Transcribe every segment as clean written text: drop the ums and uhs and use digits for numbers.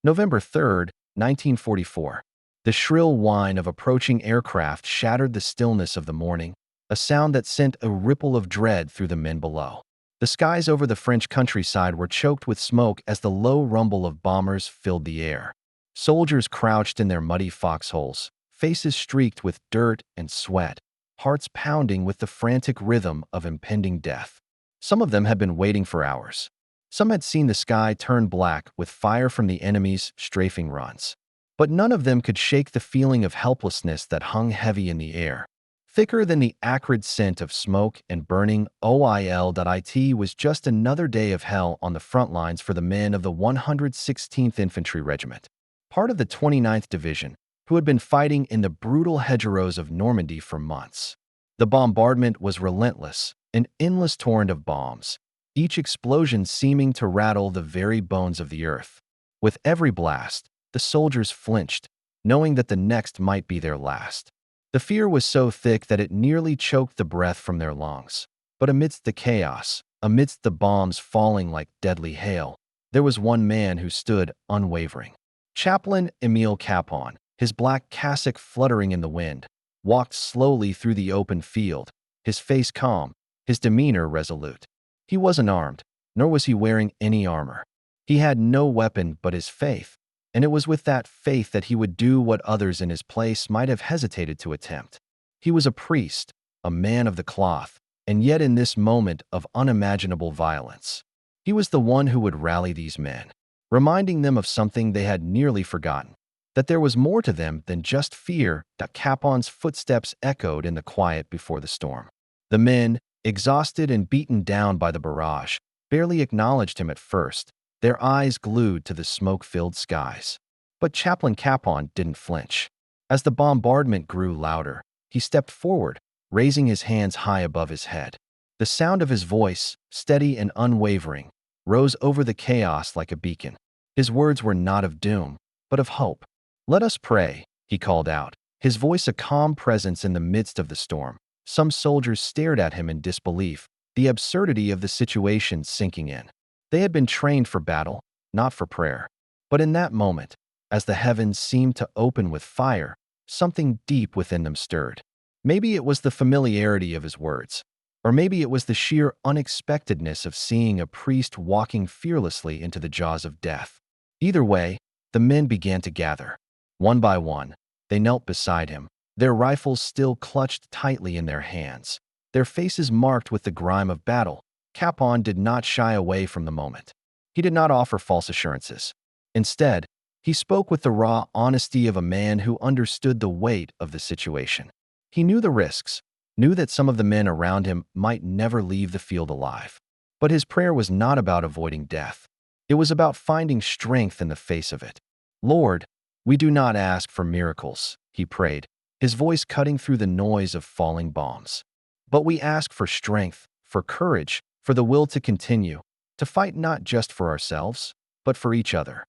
November 3rd, 1944. The shrill whine of approaching aircraft shattered the stillness of the morning, a sound that sent a ripple of dread through the men below. The skies over the French countryside were choked with smoke as the low rumble of bombers filled the air. Soldiers crouched in their muddy foxholes, faces streaked with dirt and sweat, hearts pounding with the frantic rhythm of impending death. Some of them had been waiting for hours. Some had seen the sky turn black with fire from the enemy's strafing runs. But none of them could shake the feeling of helplessness that hung heavy in the air. Thicker than the acrid scent of smoke and burning oil.it was just another day of hell on the front lines for the men of the 116th Infantry Regiment, part of the 29th Division, who had been fighting in the brutal hedgerows of Normandy for months. The bombardment was relentless, an endless torrent of bombs, each explosion seeming to rattle the very bones of the earth. With every blast, the soldiers flinched, knowing that the next might be their last. The fear was so thick that it nearly choked the breath from their lungs. But amidst the chaos, amidst the bombs falling like deadly hail, there was one man who stood unwavering. Chaplain Emil Kapaun, his black cassock fluttering in the wind, walked slowly through the open field, his face calm, his demeanor resolute. He wasn't armed, nor was he wearing any armor. He had no weapon but his faith, and it was with that faith that he would do what others in his place might have hesitated to attempt. He was a priest, a man of the cloth, and yet in this moment of unimaginable violence, he was the one who would rally these men, reminding them of something they had nearly forgotten, that there was more to them than just fear. That Kapaun's footsteps echoed in the quiet before the storm. The men, exhausted and beaten down by the barrage, barely acknowledged him at first, their eyes glued to the smoke-filled skies. But Chaplain Kapaun didn't flinch. As the bombardment grew louder, he stepped forward, raising his hands high above his head. The sound of his voice, steady and unwavering, rose over the chaos like a beacon. His words were not of doom, but of hope. "Let us pray," he called out, his voice a calm presence in the midst of the storm. Some soldiers stared at him in disbelief, the absurdity of the situation sinking in. They had been trained for battle, not for prayer. But in that moment, as the heavens seemed to open with fire, something deep within them stirred. Maybe it was the familiarity of his words, or maybe it was the sheer unexpectedness of seeing a priest walking fearlessly into the jaws of death. Either way, the men began to gather. One by one, they knelt beside him, their rifles still clutched tightly in their hands, their faces marked with the grime of battle. Kapaun did not shy away from the moment. He did not offer false assurances. Instead, he spoke with the raw honesty of a man who understood the weight of the situation. He knew the risks, knew that some of the men around him might never leave the field alive. But his prayer was not about avoiding death. It was about finding strength in the face of it. "Lord, we do not ask for miracles," he prayed, his voice cutting through the noise of falling bombs. "But we ask for strength, for courage, for the will to continue, to fight not just for ourselves, but for each other."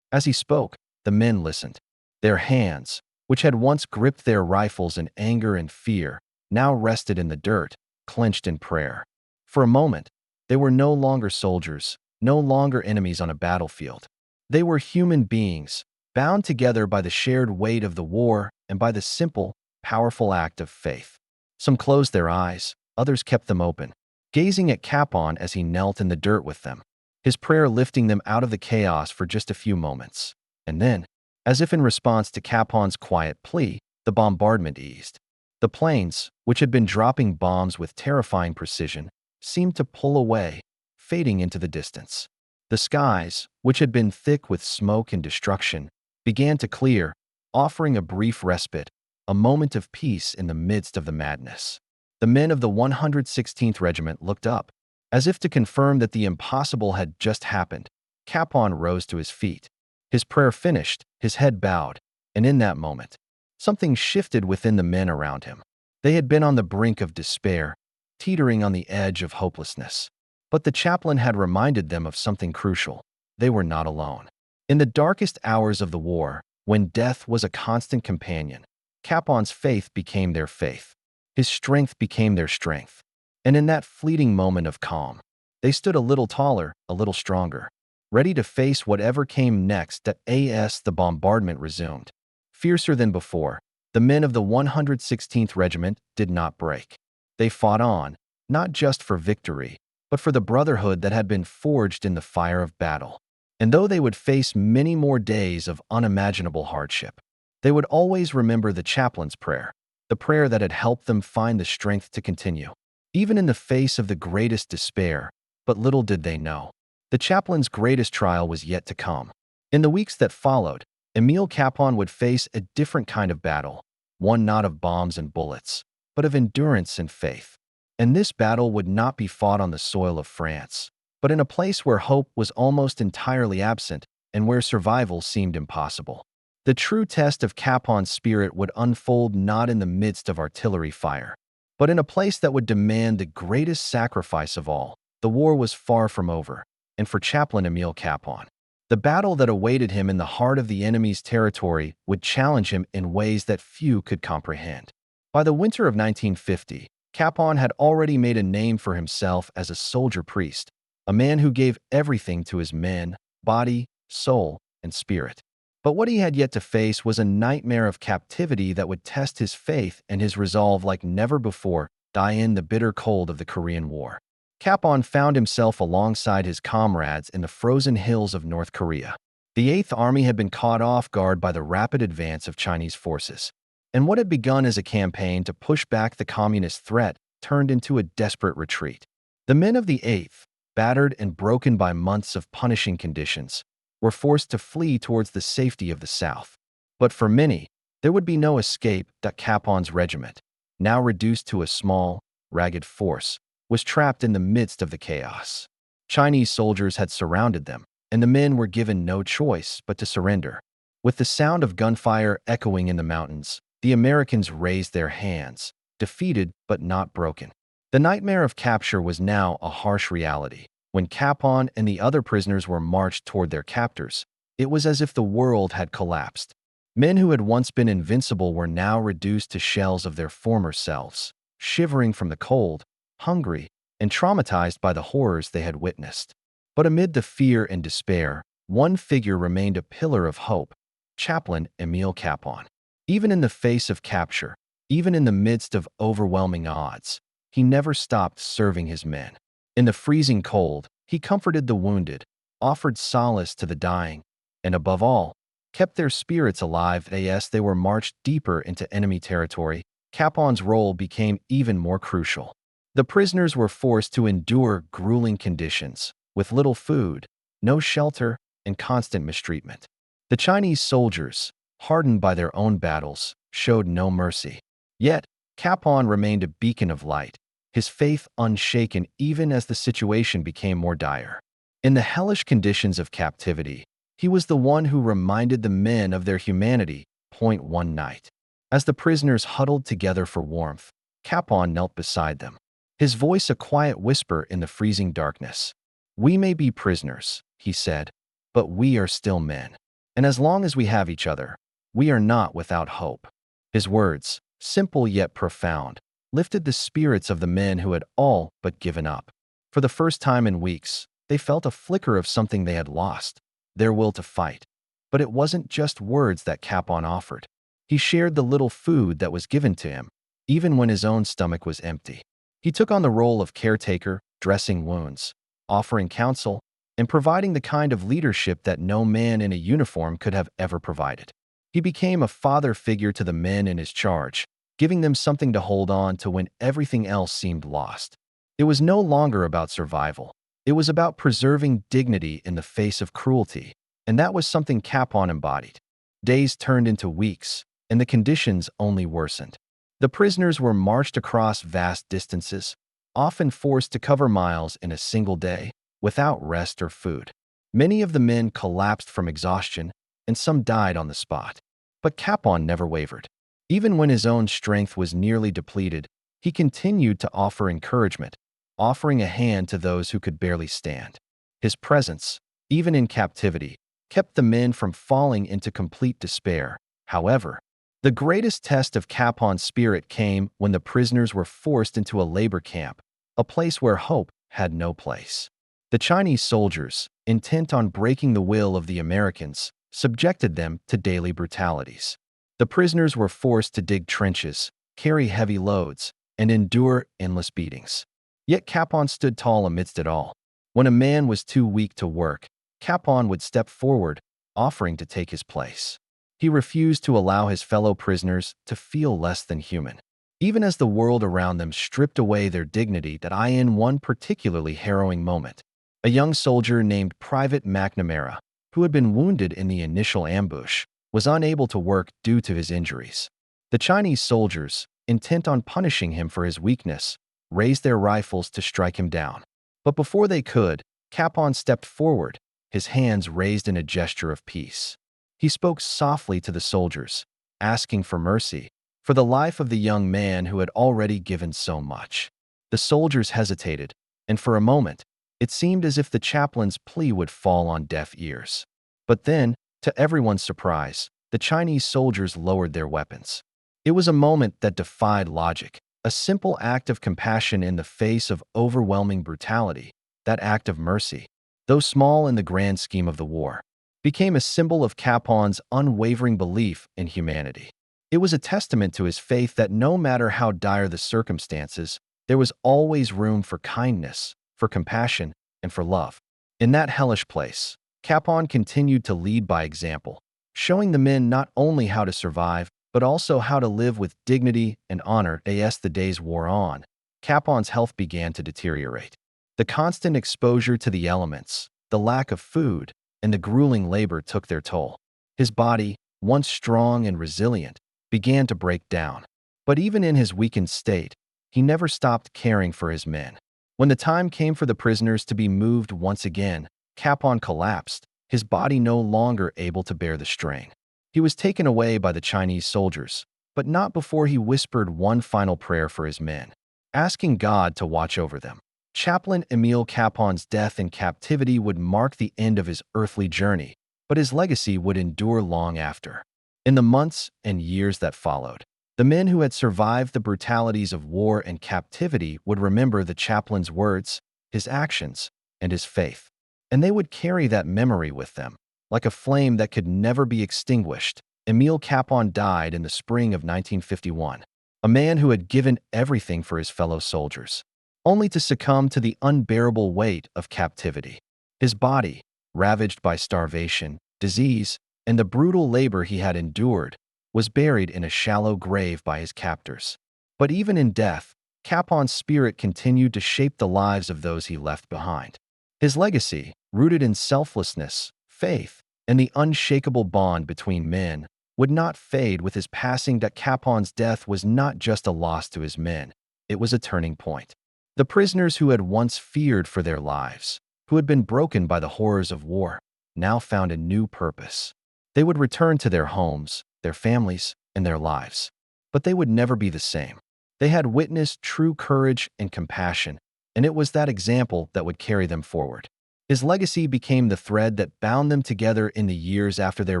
As he spoke, the men listened. Their hands, which had once gripped their rifles in anger and fear, now rested in the dirt, clenched in prayer. For a moment, they were no longer soldiers, no longer enemies on a battlefield. They were human beings, bound together by the shared weight of the war and by the simple, powerful act of faith. Some closed their eyes, others kept them open, gazing at Kapaun as he knelt in the dirt with them, his prayer lifting them out of the chaos for just a few moments. And then, as if in response to Kapaun's quiet plea, the bombardment eased. The planes, which had been dropping bombs with terrifying precision, seemed to pull away, fading into the distance. The skies, which had been thick with smoke and destruction, began to clear, offering a brief respite, a moment of peace in the midst of the madness. The men of the 116th Regiment looked up, as if to confirm that the impossible had just happened. Kapaun rose to his feet. His prayer finished, his head bowed, and in that moment, something shifted within the men around him. They had been on the brink of despair, teetering on the edge of hopelessness. But the chaplain had reminded them of something crucial. They were not alone. In the darkest hours of the war, when death was a constant companion, Kapaun's faith became their faith. His strength became their strength. And in that fleeting moment of calm, they stood a little taller, a little stronger. ready to face whatever came next. As the bombardment resumed, fiercer than before, the men of the 116th Regiment did not break. They fought on, not just for victory, but for the brotherhood that had been forged in the fire of battle. And though they would face many more days of unimaginable hardship, they would always remember the chaplain's prayer, the prayer that had helped them find the strength to continue, even in the face of the greatest despair. But little did they know, the chaplain's greatest trial was yet to come. In the weeks that followed, Emil Kapaun would face a different kind of battle, one not of bombs and bullets, but of endurance and faith. And this battle would not be fought on the soil of France, but in a place where hope was almost entirely absent and where survival seemed impossible. The true test of Kapaun's spirit would unfold not in the midst of artillery fire, but in a place that would demand the greatest sacrifice of all. The war was far from over, and for Chaplain Emil Kapaun, the battle that awaited him in the heart of the enemy's territory would challenge him in ways that few could comprehend. By the winter of 1950, Kapaun had already made a name for himself as a soldier priest, a man who gave everything to his men, body, soul, and spirit. But what he had yet to face was a nightmare of captivity that would test his faith and his resolve like never before. In the bitter cold of the Korean War, Kapaun found himself alongside his comrades in the frozen hills of North Korea. The 8th Army had been caught off guard by the rapid advance of Chinese forces, and what had begun as a campaign to push back the communist threat turned into a desperate retreat. The men of the 8th, battered and broken by months of punishing conditions, were forced to flee towards the safety of the South. But for many, there would be no escape. Kapaun's regiment, now reduced to a small, ragged force, was trapped in the midst of the chaos. Chinese soldiers had surrounded them, and the men were given no choice but to surrender. With the sound of gunfire echoing in the mountains, the Americans raised their hands, defeated but not broken. The nightmare of capture was now a harsh reality. When Kapaun and the other prisoners were marched toward their captors, it was as if the world had collapsed. Men who had once been invincible were now reduced to shells of their former selves, shivering from the cold, hungry, and traumatized by the horrors they had witnessed. But amid the fear and despair, one figure remained a pillar of hope: Chaplain Emil Kapaun. Even in the face of capture, even in the midst of overwhelming odds, he never stopped serving his men. In the freezing cold, he comforted the wounded, offered solace to the dying, and above all, kept their spirits alive. As they were marched deeper into enemy territory, Kapaun's role became even more crucial. The prisoners were forced to endure grueling conditions, with little food, no shelter, and constant mistreatment. The Chinese soldiers, hardened by their own battles, showed no mercy. Yet, Kapaun remained a beacon of light, his faith unshaken even as the situation became more dire. In the hellish conditions of captivity, he was the one who reminded the men of their humanity. One night, as the prisoners huddled together for warmth, Kapaun knelt beside them, his voice a quiet whisper in the freezing darkness. "We may be prisoners," he said, "but we are still men. And as long as we have each other, we are not without hope." His words, simple yet profound, lifted the spirits of the men who had all but given up. For the first time in weeks, they felt a flicker of something they had lost: their will to fight. But it wasn't just words that Kapaun offered. He shared the little food that was given to him, even when his own stomach was empty. He took on the role of caretaker, dressing wounds, offering counsel, and providing the kind of leadership that no man in a uniform could have ever provided. He became a father figure to the men in his charge, giving them something to hold on to when everything else seemed lost. It was no longer about survival. It was about preserving dignity in the face of cruelty, and that was something Kapaun embodied. Days turned into weeks, and the conditions only worsened. The prisoners were marched across vast distances, often forced to cover miles in a single day, without rest or food. Many of the men collapsed from exhaustion, and some died on the spot. But Kapaun never wavered. Even when his own strength was nearly depleted, he continued to offer encouragement, offering a hand to those who could barely stand. His presence, even in captivity, kept the men from falling into complete despair. However, the greatest test of Kapaun's spirit came when the prisoners were forced into a labor camp, a place where hope had no place. The Chinese soldiers, intent on breaking the will of the Americans, subjected them to daily brutalities. The prisoners were forced to dig trenches, carry heavy loads, and endure endless beatings. Yet Kapaun stood tall amidst it all. When a man was too weak to work, Kapaun would step forward, offering to take his place. He refused to allow his fellow prisoners to feel less than human. Even as the world around them stripped away their dignity, that in one particularly harrowing moment, a young soldier named Private McNamara, who had been wounded in the initial ambush, was unable to work due to his injuries. The Chinese soldiers, intent on punishing him for his weakness, raised their rifles to strike him down. But before they could, Kapaun stepped forward, his hands raised in a gesture of peace. He spoke softly to the soldiers, asking for mercy, for the life of the young man who had already given so much. The soldiers hesitated, and for a moment, it seemed as if the chaplain's plea would fall on deaf ears. But then, to everyone's surprise, the Chinese soldiers lowered their weapons. It was a moment that defied logic, a simple act of compassion in the face of overwhelming brutality. That act of mercy, though small in the grand scheme of the war, became a symbol of Kapaun's unwavering belief in humanity. It was a testament to his faith that no matter how dire the circumstances, there was always room for kindness, for compassion, and for love. In that hellish place, Kapaun continued to lead by example, showing the men not only how to survive, but also how to live with dignity and honor. As the days wore on, Kapaun's health began to deteriorate. The constant exposure to the elements, the lack of food, and the grueling labor took their toll. His body, once strong and resilient, began to break down. But even in his weakened state, he never stopped caring for his men. When the time came for the prisoners to be moved once again, Kapaun collapsed, his body no longer able to bear the strain. He was taken away by the Chinese soldiers, but not before he whispered one final prayer for his men, asking God to watch over them. Chaplain Emil Kapaun's death in captivity would mark the end of his earthly journey, but his legacy would endure long after. In the months and years that followed, the men who had survived the brutalities of war and captivity would remember the chaplain's words, his actions, and his faith. And they would carry that memory with them. Like a flame that could never be extinguished, Emil Kapaun died in the spring of 1951, a man who had given everything for his fellow soldiers, only to succumb to the unbearable weight of captivity. His body, ravaged by starvation, disease, and the brutal labor he had endured, was buried in a shallow grave by his captors. But even in death, Kapaun's spirit continued to shape the lives of those he left behind. His legacy, rooted in selflessness, faith, and the unshakable bond between men, would not fade with his passing. That Kapaun's death was not just a loss to his men, it was a turning point. The prisoners who had once feared for their lives, who had been broken by the horrors of war, now found a new purpose. They would return to their homes, their families, and their lives. But they would never be the same. They had witnessed true courage and compassion, and it was that example that would carry them forward. His legacy became the thread that bound them together in the years after their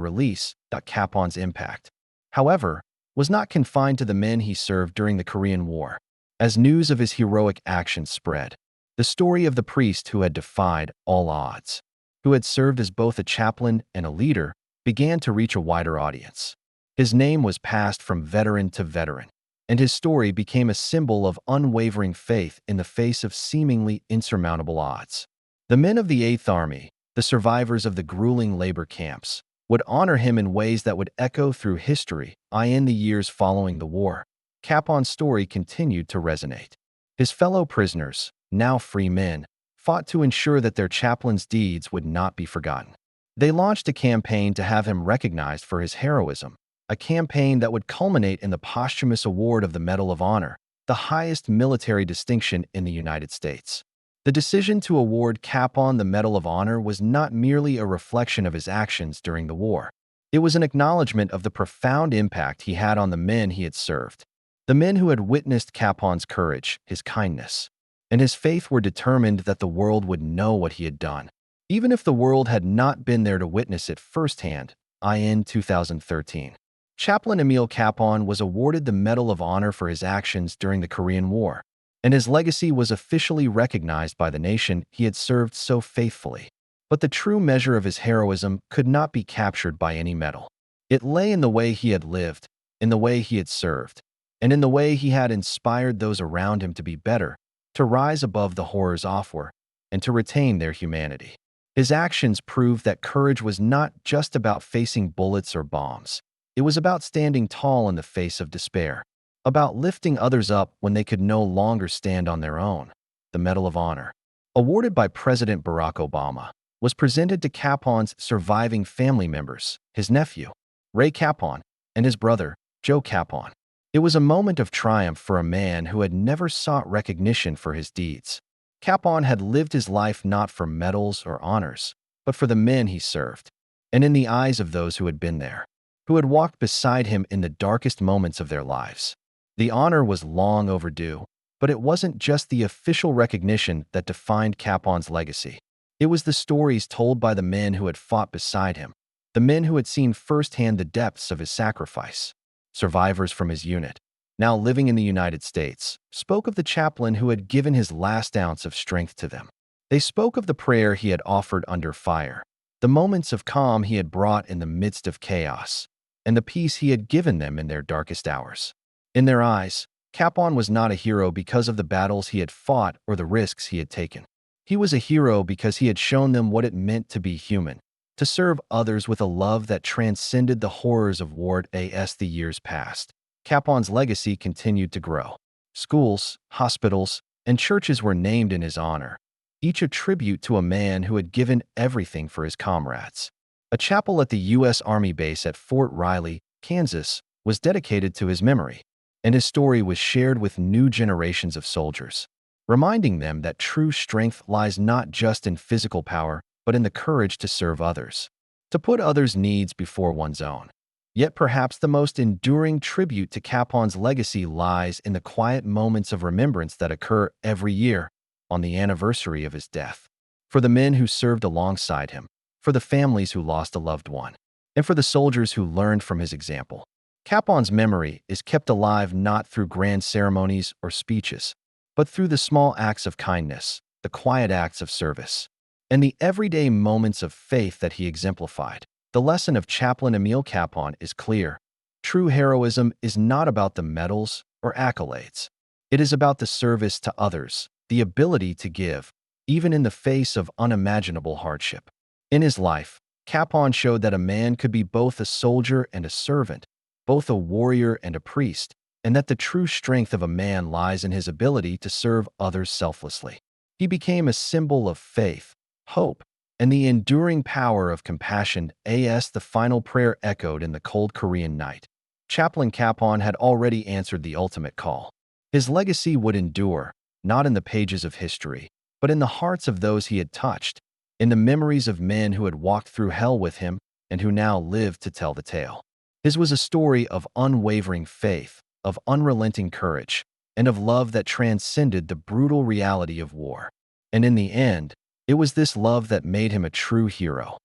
release. Kapaun's impact, however, was not confined to the men he served during the Korean War. As news of his heroic actions spread, the story of the priest who had defied all odds, who had served as both a chaplain and a leader, began to reach a wider audience. His name was passed from veteran to veteran, and his story became a symbol of unwavering faith in the face of seemingly insurmountable odds. The men of the 8th Army, the survivors of the grueling labor camps, would honor him in ways that would echo through history. In the years following the war, Kapaun's story continued to resonate. His fellow prisoners, now free men, fought to ensure that their chaplain's deeds would not be forgotten. They launched a campaign to have him recognized for his heroism, a campaign that would culminate in the posthumous award of the Medal of Honor, the highest military distinction in the United States. The decision to award Kapaun the Medal of Honor was not merely a reflection of his actions during the war. It was an acknowledgement of the profound impact he had on the men he had served. The men who had witnessed Kapaun's courage, his kindness, and his faith were determined that the world would know what he had done, even if the world had not been there to witness it firsthand. In 2013, Chaplain Emil Kapaun was awarded the Medal of Honor for his actions during the Korean War, and his legacy was officially recognized by the nation he had served so faithfully. But the true measure of his heroism could not be captured by any medal. It lay in the way he had lived, in the way he had served, and in the way he had inspired those around him to be better, to rise above the horrors offered, and to retain their humanity. His actions proved that courage was not just about facing bullets or bombs. It was about standing tall in the face of despair, about lifting others up when they could no longer stand on their own. The Medal of Honor, awarded by President Barack Obama, was presented to Kapaun's surviving family members, his nephew, Ray Kapaun, and his brother, Joe Kapaun. It was a moment of triumph for a man who had never sought recognition for his deeds. Kapaun had lived his life not for medals or honors, but for the men he served, and in the eyes of those who had been there, who had walked beside him in the darkest moments of their lives. The honor was long overdue, but it wasn't just the official recognition that defined Kapaun's legacy. It was the stories told by the men who had fought beside him, the men who had seen firsthand the depths of his sacrifice. Survivors from his unit, now living in the United States, spoke of the chaplain who had given his last ounce of strength to them. They spoke of the prayer he had offered under fire, the moments of calm he had brought in the midst of chaos, and the peace he had given them in their darkest hours. In their eyes, Kapaun was not a hero because of the battles he had fought or the risks he had taken. He was a hero because he had shown them what it meant to be human, to serve others with a love that transcended the horrors of war. As the years passed, Kapaun's legacy continued to grow. Schools, hospitals, and churches were named in his honor, each a tribute to a man who had given everything for his comrades. A chapel at the U.S. Army base at Fort Riley, Kansas, was dedicated to his memory, and his story was shared with new generations of soldiers, reminding them that true strength lies not just in physical power, but in the courage to serve others, to put others' needs before one's own. Yet perhaps the most enduring tribute to Kapaun's legacy lies in the quiet moments of remembrance that occur every year on the anniversary of his death. For the men who served alongside him, for the families who lost a loved one, and for the soldiers who learned from his example, Kapaun's memory is kept alive not through grand ceremonies or speeches, but through the small acts of kindness, the quiet acts of service, and the everyday moments of faith that he exemplified. The lesson of Chaplain Emil Kapaun is clear. True heroism is not about the medals or accolades. It is about the service to others, the ability to give, even in the face of unimaginable hardship. In his life, Kapaun showed that a man could be both a soldier and a servant, both a warrior and a priest, and that the true strength of a man lies in his ability to serve others selflessly. He became a symbol of faith, hope, and the enduring power of compassion. As the final prayer echoed in the cold Korean night, Chaplain Kapaun had already answered the ultimate call. His legacy would endure, not in the pages of history, but in the hearts of those he had touched, in the memories of men who had walked through hell with him and who now lived to tell the tale. His was a story of unwavering faith, of unrelenting courage, and of love that transcended the brutal reality of war. And in the end, it was this love that made him a true hero,